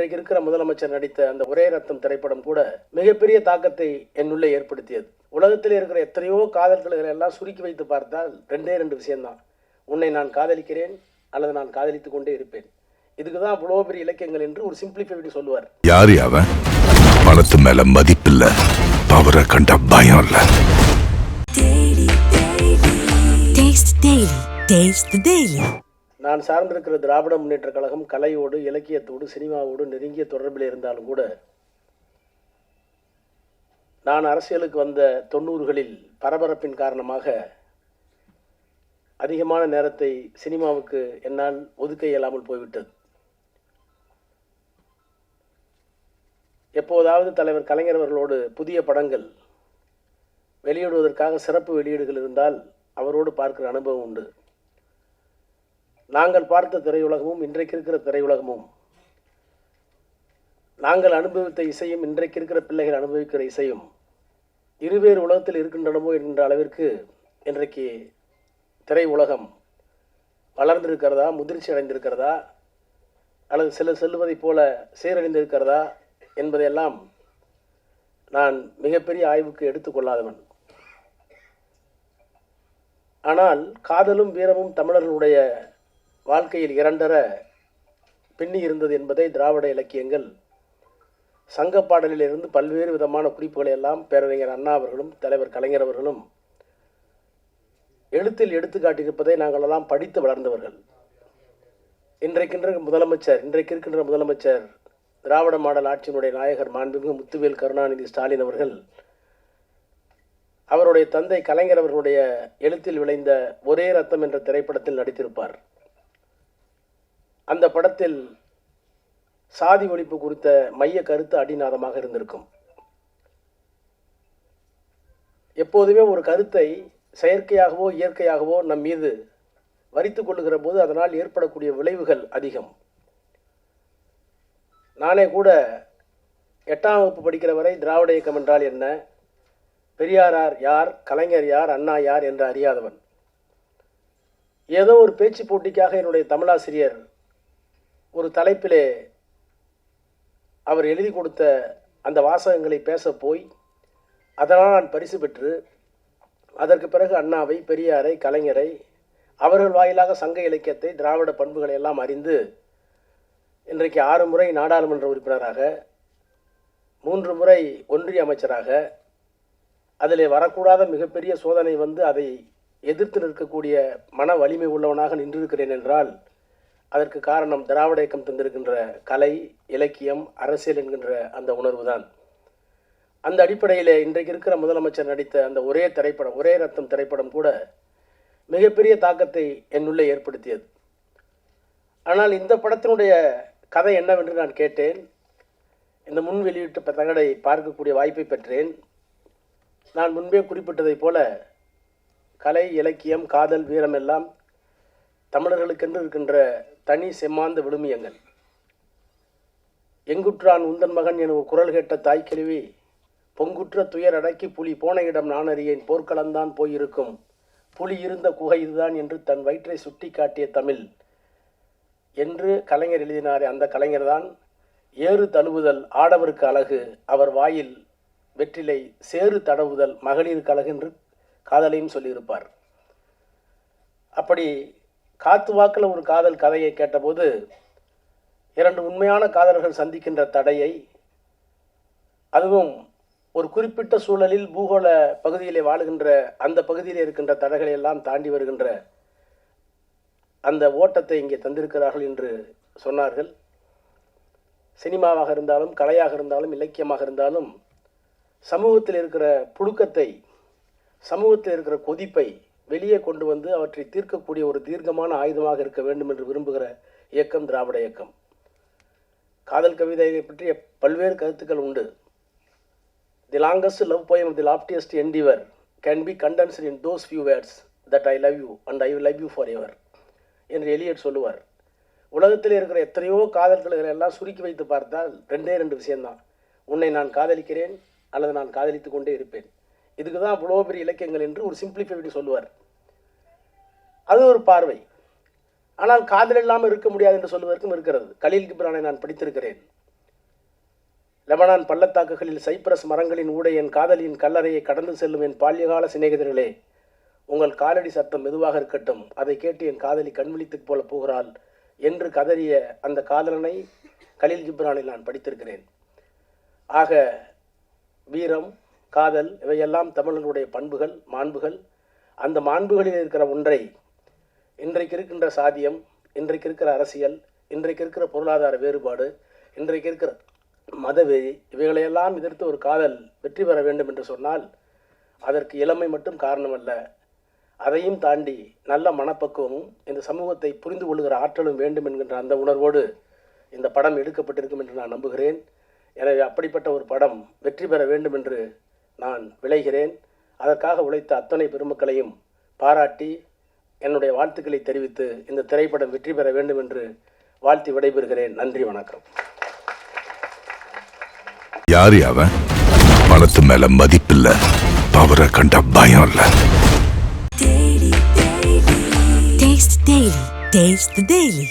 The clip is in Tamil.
இன்றைக்கு இருக்கிற முதலமைச்சர் நடித்த அந்த ஒரே ரத்தம் திரைப்படம் கூட மிகப்பெரிய தாக்கத்தை என்னுள்ளே ஏற்படுத்தியது. உலகத்தில் இருக்கிற எத்தனையோ காதல்களை எல்லாம் சுருக்கி வைத்து பார்த்தால் ரெண்டே ரெண்டு விஷயம்தான். உன்னை நான் காதலிக்கிறேன் அல்லது நான் காதலித்துக் கொண்டே இருப்பேன். இதுக்குதான் இவ்வளவு பெரிய இலக்கியங்கள் என்று ஒரு சிம்பிளிஃபை சொல்லுவார். யாரு அவன்? பணத்து மேல மதிப்பில்ல, பவரை கண்ட பயம் இல்ல. நான் சார்ந்திருக்கிற திராவிட முன்னேற்ற கழகம் கலையோடு, இலக்கியத்தோடு, சினிமாவோடு நெருங்கிய தொடர்பில் இருந்தாலும் கூட நான் அரசியலுக்கு வந்த 90களில் பரபரப்பின் காரணமாக அதிகமான நேரத்தை சினிமாவுக்கு என்னால் ஒதுக்க இயலாமல் போய்விட்டது. எப்போதாவது தலைவர் கலைஞர் அவர்களோடு புதிய படங்கள் வெளியிடுவதற்காக சிறப்பு வெளியீடுகள் இருந்தால் அவரோடு பார்க்கிற அனுபவம் உண்டு. நாங்கள் பார்த்த திரையுலகமும் இன்றைக்கு இருக்கிற திரையுலகமும், நாங்கள் அனுபவித்த இசையும் இன்றைக்கு இருக்கிற பிள்ளைகள் அனுபவிக்கிற இசையும் இருவேறு உலகத்தில் இருக்கின்றனமோ என்கின்ற அளவிற்கு இன்றைக்கு திரை உலகம் வளர்ந்திருக்கிறதா, முதிர்ச்சி அடைந்திருக்கிறதா, அல்லது சிலர் செல்வதைப் போல சீரழிந்திருக்கிறதா என்பதையெல்லாம் நான் மிகப்பெரிய ஆய்வுக்கு எடுத்துக்கொள்ளாதவன். ஆனால் காதலும் வீரமும் தமிழர்களுடைய வாழ்க்கையில் இரண்டர பின்னி இருந்தது என்பதை திராவிட இலக்கியங்கள் சங்க பாடலிலிருந்து பல்வேறு விதமான குறிப்புகளை எல்லாம் பேரறிஞர் அண்ணா அவர்களும் தலைவர் கலைஞர் அவர்களும் எழுத்தில் எடுத்துக்காட்டியிருப்பதை நாங்கள் எல்லாம் படித்து வளர்ந்தவர்கள். இன்றைக்கு இருக்கின்ற முதலமைச்சர் திராவிட மாடல் ஆட்சியினுடைய நாயகர் மாண்புமிகு முத்துவேல் கருணாநிதி ஸ்டாலின் அவர்கள் அவருடைய தந்தை கலைஞர் அவர்களுடைய எழுத்தில் விளைந்த ஒரே ரத்தம் என்ற திரைப்படத்தில் நடித்திருப்பார். அந்த படத்தில் சாதி ஒழிப்பு குறித்த மைய கருத்து அடிநாதமாக இருந்திருக்கும். எப்போதுமே ஒரு கருத்தை செயற்கையாகவோ இயற்கையாகவோ நம் மீது வரித்துக் கொள்ளுகிற போது அதனால் ஏற்படக்கூடிய விளைவுகள் அதிகம். நானே கூட 8ஆம் வகுப்பு படிக்கிற வரை திராவிட இயக்கம் என்றால் என்ன, பெரியாரார் யார், கலைஞர் யார், அண்ணா யார் என்று அறியாதவன். ஏதோ ஒரு பேச்சு போட்டிக்காக என்னுடைய தமிழாசிரியர் ஒரு தலைப்பிலே அவர் எழுதி கொடுத்த அந்த வாசகங்களை பேச போய் அதனால் நான் பரிசு பெற்று அதற்கு பிறகு அண்ணாவை, பெரியாரை, கலைஞரை, அவர்கள் வாயிலாக சங்க இலக்கியத்தை, திராவிட பண்புகளை எல்லாம் அறிந்து இன்றைக்கு 6 முறை நாடாளுமன்ற உறுப்பினராக, 3 முறை ஒன்றிய அமைச்சராக, அதிலே வரக்கூடாத மிகப்பெரிய சோதனை வந்து அதை எதிர்த்து நிற்கக்கூடிய மன வலிமை உள்ளவனாக நின்றிருக்கிறேன் என்றால் அதற்கு காரணம் திராவிட இயக்கம் தந்திருக்கின்ற கலை, இலக்கியம், அரசியல் என்கின்ற அந்த உணர்வு தான். அந்த அடிப்படையிலே இன்றைக்கு இருக்கிற முதலமைச்சர் நடித்த அந்த ஒரே ரத்தம் திரைப்படம் கூட மிகப்பெரிய தாக்கத்தை என்னுள்ளே ஏற்படுத்தியது. ஆனால் இந்த படத்தினுடைய கதை என்னவென்று நான் கேட்டேன். இந்த முன் வெளியீட்டு தகடை பார்க்கக்கூடிய வாய்ப்பை பெற்றேன். நான் முன்பே குறிப்பிட்டதைப் போல கலை, இலக்கியம், காதல், வீரம் எல்லாம் தமிழர்களுக்கென்று இருக்கின்ற தனி செம்மாந்த விழுமியங்கள். எங்குற்றான் உந்தன் மகன் என குரல் கேட்ட தாய்க்கிழவி, பொங்குற்ற துயர் அடக்கி புலி போன இடம் நான் அறியேன், போர்க்களம்தான் போயிருக்கும், புலி இருந்த குகை இதுதான் என்று தன் வயிற்றை சுட்டி காட்டிய தமிழ் என்று கலைஞர் எழுதினாரே, அந்த கலைஞர் தான் ஏறு தழுவுதல் ஆடவருக்கு அழகு, அவர் வாயில் வெற்றிலை சேறு தடவுதல் மகளிருக்கு அழகு என்று காதலையும் சொல்லியிருப்பார். அப்படி காத்து வாக்கில் ஒரு காதல் கதையை கேட்டபோது 2 உண்மையான காதலர்கள் சந்திக்கின்ற தடையை, அதுவும் ஒரு குறிப்பிட்ட சூழலில் பூகோள பகுதியிலே வாழுகின்ற அந்த பகுதியில் இருக்கின்ற தடைகளை எல்லாம் தாண்டி வருகின்ற அந்த ஓட்டத்தை இங்கே தந்திருக்கிறார்கள் என்று சொன்னார்கள். சினிமாவாக இருந்தாலும், கலையாக இருந்தாலும், இலக்கியமாக இருந்தாலும் சமூகத்தில் இருக்கிற புழுக்கத்தை, சமூகத்தில் இருக்கிற கொதிப்பை வெளியே கொண்டு வந்து அவற்றை தீர்க்கக்கூடிய ஒரு தீர்க்கமான ஆயுதமாக இருக்க வேண்டும் என்று விரும்புகிற இயக்கம் திராவிட இயக்கம். காதல் கவிதையை பற்றிய பல்வேறு கருத்துக்கள் உண்டு. தி longest love poem the loftiest endeavour can be condensed in those few words that I love you and I will love you for ever என்று எலியட் சொல்லுவார். உலகத்தில் இருக்கிற எத்தனையோ காதல்களை எல்லாம் சுருக்கி வைத்து பார்த்தால் ரெண்டே ரெண்டு விஷயம்தான். உன்னை நான் காதலிக்கிறேன் அல்லது நான் காதலித்துக் கொண்டே இருப்பேன். இதுக்கு தான் இவ்வளோ பெரிய இலக்கியங்கள் என்று ஒரு சிம்பிளிஃபை சொல்லுவார். அது ஒரு பார்வை. ஆனால் காதல் இல்லாமல் இருக்க முடியாது என்று சொல்வதற்கும் இருக்கிறது. கலீல் கிப்ரானை நான் படித்திருக்கிறேன். லெபனான் பள்ளத்தாக்குகளில் சைப்ரஸ் மரங்களின் ஊடே என் காதலியின் கல்லறையை கடந்து செல்லும் என் பால்யகால சிநேகிதர்களே, உங்கள் காலடி சத்தம் மெதுவாக இருக்கட்டும், அதை கேட்டு என் காதலி கண்விழித்துப் போல போகிறாள் என்று கதறிய அந்த காதலனை கலீல் ஜிப்ரானில் நான் படித்திருக்கிறேன். ஆக வீரம், காதல் இவையெல்லாம் தமிழர்களுடைய பண்புகள், மாண்புகள். அந்த மாண்புகளில் இருக்கிற ஒன்றை இன்றைக்கு இருக்கின்ற சாதியம், இன்றைக்கு இருக்கிற அரசியல், இன்றைக்கு இருக்கிற பொருளாதார வேறுபாடு, இன்றைக்கு இருக்கிற மதவெறி இவைகளையெல்லாம் எதிர்த்து ஒரு காதல் வெற்றி பெற வேண்டும் என்று சொன்னால் அதற்கு இளமை மட்டும் காரணமல்ல, அதையும் தாண்டி நல்ல மனப்பக்குவமும் இந்த சமூகத்தை புரிந்து கொள்கிற ஆற்றலும் வேண்டும் என்கின்ற அந்த உணர்வோடு இந்த படம் எடுக்கப்பட்டிருக்கும் என்று நான் நம்புகிறேன். எனவே அப்படிப்பட்ட ஒரு படம் வெற்றி பெற வேண்டும் என்று நான் விளைகிறேன். அதற்காக உழைத்த அத்தனை பெருமக்களையும் பாராட்டி என்னுடைய வாழ்த்துக்களை தெரிவித்து இந்த திரைப்படம் வெற்றி பெற வேண்டும் என்று வாழ்த்தி விடைபெறுகிறேன். நன்றி, வணக்கம். யாரு அவன்? பணத்து மேல மதிப்பில்ல, பவரை கண்ட பயம் இல்ல. Taste the Daily.